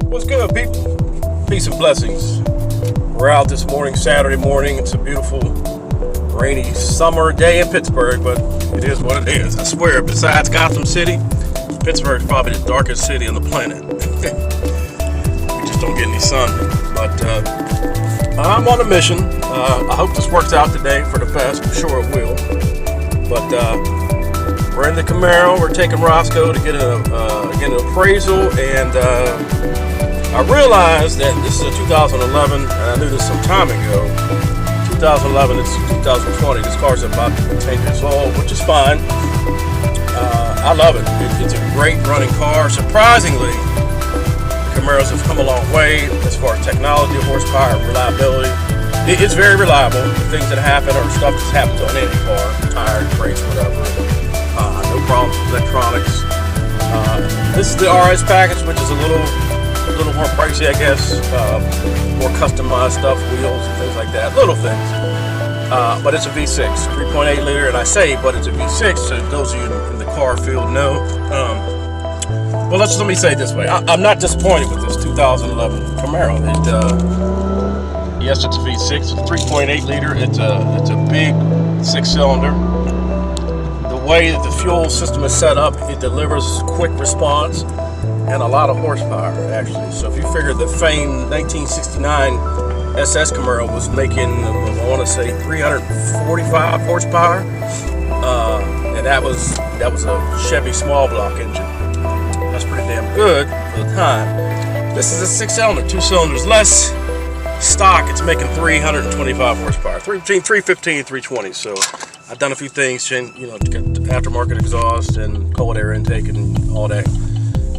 What's good, people? Peace and blessings. We're out this morning, Saturday morning. It's a beautiful, rainy summer day in Pittsburgh, but it is what it is. I swear, besides Gotham City, Pittsburgh is probably the darkest city on the planet. We just don't get any sun. But I'm on a mission. I hope this works out today for the best. I'm sure it will. But we're in the Camaro. We're taking Roscoe to get an appraisal, and I realized that this is a 2011, and I knew this some time ago. 2011, it's 2020. This car's about 10 years old, which is fine. I love it. It's a great running car. Surprisingly, the Camaros have come a long way as far as technology, horsepower, reliability. It's very reliable. The things that happen are stuff that's happened on any car, tires, brakes, whatever. No problems with electronics. This is the RS package, which is a little more pricey, I guess. More customized stuff, wheels and things like that, little things. But it's a V6, 3.8 liter, and I say, but it's a V6, so those of you in the car field know. Well, let me say it this way. I'm not disappointed with this 2011 Camaro. Yes, it's a V6, it's a 3.8 liter. It's a big 6-cylinder. The way that the fuel system is set up, it delivers quick response and a lot of horsepower, actually. So if you figure the famed 1969 SS Camaro was making, I want to say, 345 horsepower, and that was a Chevy small block engine. That's pretty damn good for the time. This is a 6-cylinder, 2 cylinders less. Stock, it's making 325 horsepower, between 315 and 320. So I've done a few things, got aftermarket exhaust and cold air intake and all that.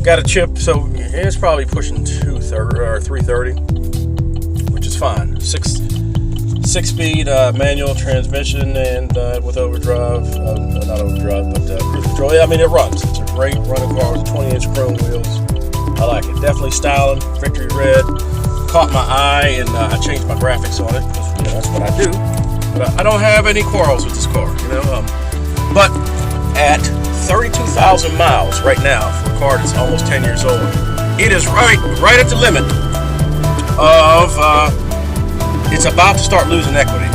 Got a chip, so it's probably pushing 230 or 330, which is fine. Six-speed manual transmission and with overdrive, not overdrive, but cruise control. Yeah, I mean, it runs. It's a great running car with 20-inch chrome wheels. I like it. Definitely styling. Victory red. Caught my eye, and I changed my graphics on it because that's what I do. But I don't have any quarrels with this car, But at 32,000 miles right now for a car that's almost 10 years old, it is right at the limit of it's about to start losing equity.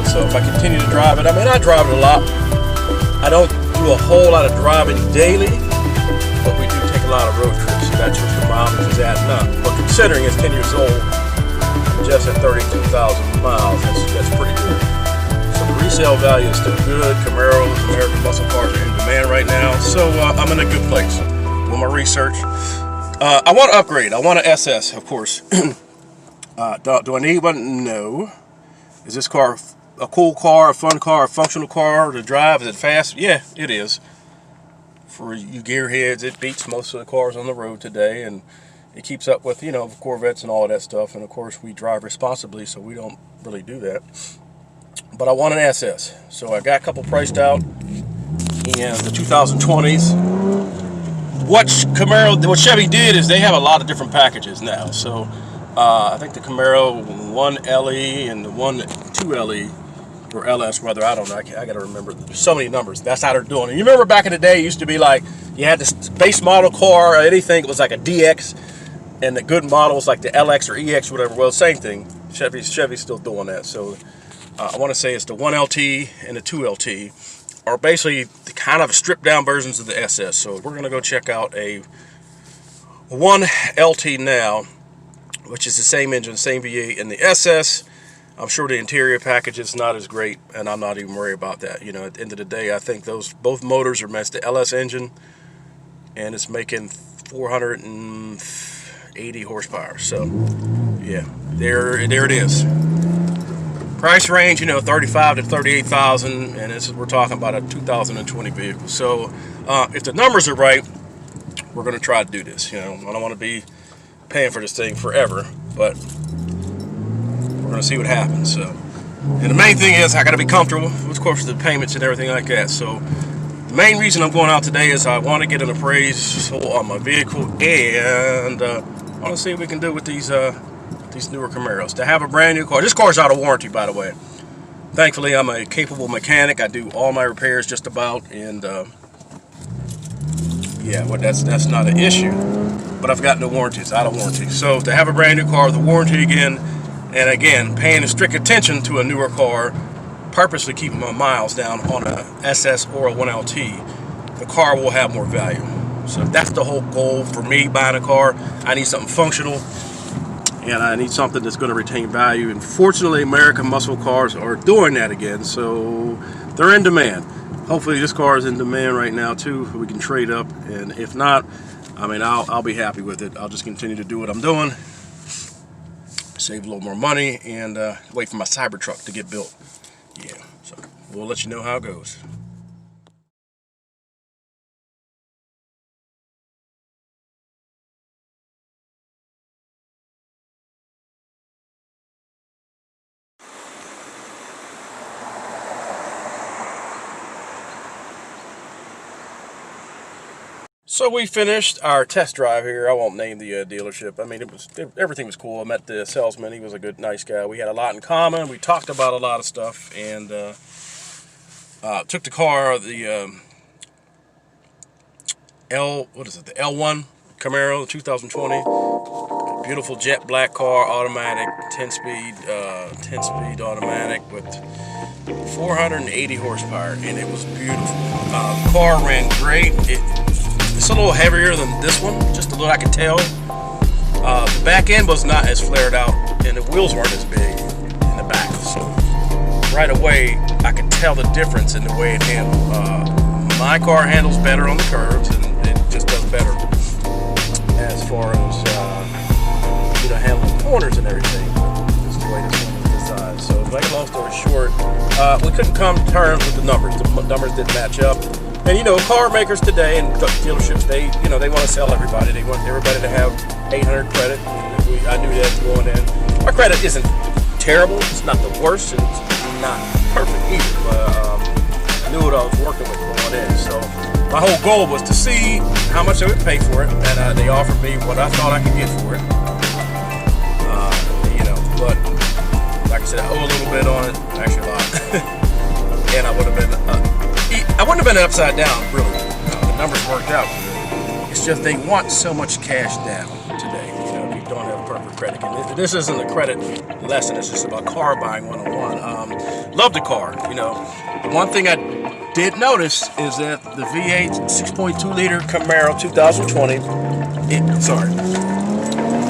So if I continue to drive it, I drive it a lot. I don't do a whole lot of driving daily, but we do take a lot of road trips, so that's what the mileage is adding up. But considering it's 10 years old, just at 32,000 miles, that's pretty good. So the resale value is still good. Camaros, American muscle cars are in demand right now, so I'm in a good place with my research. I want to upgrade. I want an SS, of course. Do I need one? No. Is this car a cool car, a fun car, a functional car to drive? Is it fast? Yeah, it is. For you gearheads, it beats most of the cars on the road today, and it keeps up with, Corvettes and all of that stuff. And of course, we drive responsibly, so we don't really do that. But I want an SS, so I got a couple priced out in the 2020s. What Chevy did is they have a lot of different packages now. So I think the Camaro 1LE and the 2LE, or LS, rather, I don't know. I got to remember. There's so many numbers. That's how they're doing it. You remember back in the day, it used to be like you had this base model car or anything. It was like a DX, and the good model was like the LX or EX, whatever. Well, same thing. Chevy's still doing that. So I want to say it's the 1LT and the 2LT are basically the kind of stripped down versions of the SS. So we're going to go check out a 1LT now, which is the same engine, same V8, and the SS. I'm sure the interior package is not as great, and I'm not even worried about that. At the end of the day, I think both motors are matched the LS engine, and it's making 480 horsepower. So, yeah, there it is. Price range, 35 to 38,000, and we're talking about a 2020 vehicle. So, if the numbers are right, we're going to try to do this. I don't want to be paying for this thing forever, but we're going to see what happens. So, and the main thing is I got to be comfortable, of course, the payments and everything like that. So the main reason I'm going out today is I want to get an appraisal on my vehicle, and I want to see what we can do with these newer Camaros. To have a brand new car, this car's out of warranty, by the way. Thankfully, I'm a capable mechanic. I do all my repairs just about, and yeah, well, that's not an issue. but I've got no warranty. It's out of warranty. So to have a brand new car with a warranty again, and again, paying strict attention to a newer car, purposely keeping my miles down on a SS or a 1LT, the car will have more value. So that's the whole goal for me buying a car. I need something functional, and I need something that's going to retain value. And fortunately, American muscle cars are doing that again, so they're in demand. Hopefully this car is in demand right now too. We can trade up, and if not, I mean, I'll be happy with it. I'll just continue to do what I'm doing, save a little more money, and wait for my Cybertruck to get built. Yeah, so we'll let you know how it goes. So we finished our test drive here. I won't name the dealership. I mean, everything was cool. I met the salesman. He was a good, nice guy. We had a lot in common. We talked about a lot of stuff, and took the car, the the L1 Camaro, 2020. Beautiful jet black car, automatic, 10-speed automatic with 480 horsepower, and it was beautiful. The car ran great. It's a little heavier than this one, just a little, I could tell. The back end was not as flared out, and the wheels weren't as big in the back. So right away, I could tell the difference in the way it handled. My car handles better on the curves, and it just does better as far as handling corners and everything. Just the way this one was designed. So, to make a long story short, we couldn't come to terms with the numbers. The numbers didn't match up. And car makers today and dealerships, they want to sell everybody. They want everybody to have 800 credit. I knew that going in. My credit isn't terrible. It's not the worst. It's not perfect either. But I knew what I was working with going in. So my whole goal was to see how much I would pay for it, and they offered me what I thought I could get for it. But like I said, I owe a little bit on it, actually a lot, and I wouldn't have been upside down, really. The numbers worked out. It's just they want so much cash down today. If you don't have perfect credit. And this isn't a credit lesson. It's just about car buying 101. Love the car. The one thing I did notice is that the V8 6.2 liter Camaro 2020.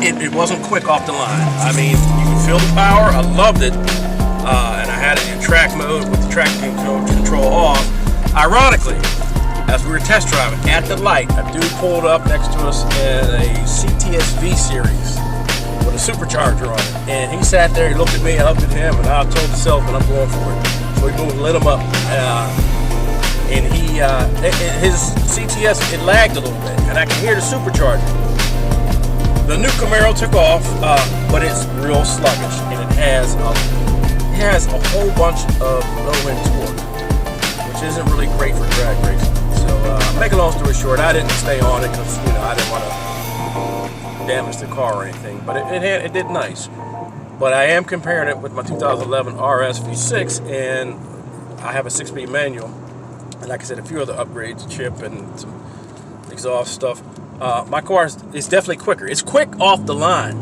It wasn't quick off the line. I mean, you can feel the power. I loved it, and I had it in track mode with the traction control off. Ironically, as we were test driving at the light, a dude pulled up next to us in a CTS V series with a supercharger on it, and he sat there. He looked at me, I looked at him, and I told the salesman I'm going for it. So we moved and lit him up, and his CTS, it lagged a little bit, and I could hear the supercharger. The new Camaro took off, but it's real sluggish, and it has a whole bunch of low-end torque, which isn't really great for drag racing. So, make a long story short, I didn't stay on it because I didn't want to damage the car or anything. But it did nice. But I am comparing it with my 2011 RS V6, and I have a 6-speed manual, and like I said, a few other upgrades, chip and some exhaust stuff. My car is definitely quicker. It's quick off the line.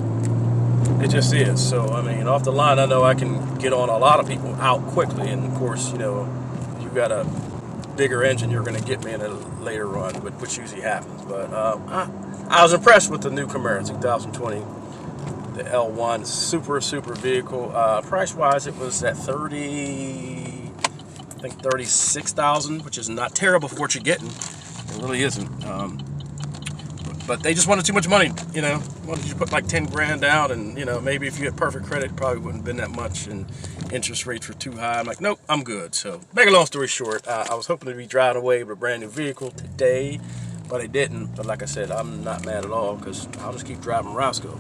It just is. So, I mean, off the line, I know I can get on a lot of people out quickly. And, of course, if you've got a bigger engine, you're going to get me in a later run, which usually happens. But I was impressed with the new Camaro 2020. The L1, super vehicle. Price-wise, it was at $36,000, which is not terrible for what you're getting. It really isn't. But they just wanted too much money, wanted you to put like 10 grand down, and maybe if you had perfect credit, it probably wouldn't have been that much, and interest rates were too high. I'm like, nope, I'm good. So, make a long story short, I was hoping to be driving away with a brand new vehicle today, but I didn't. But like I said, I'm not mad at all, because I'll just keep driving Roscoe,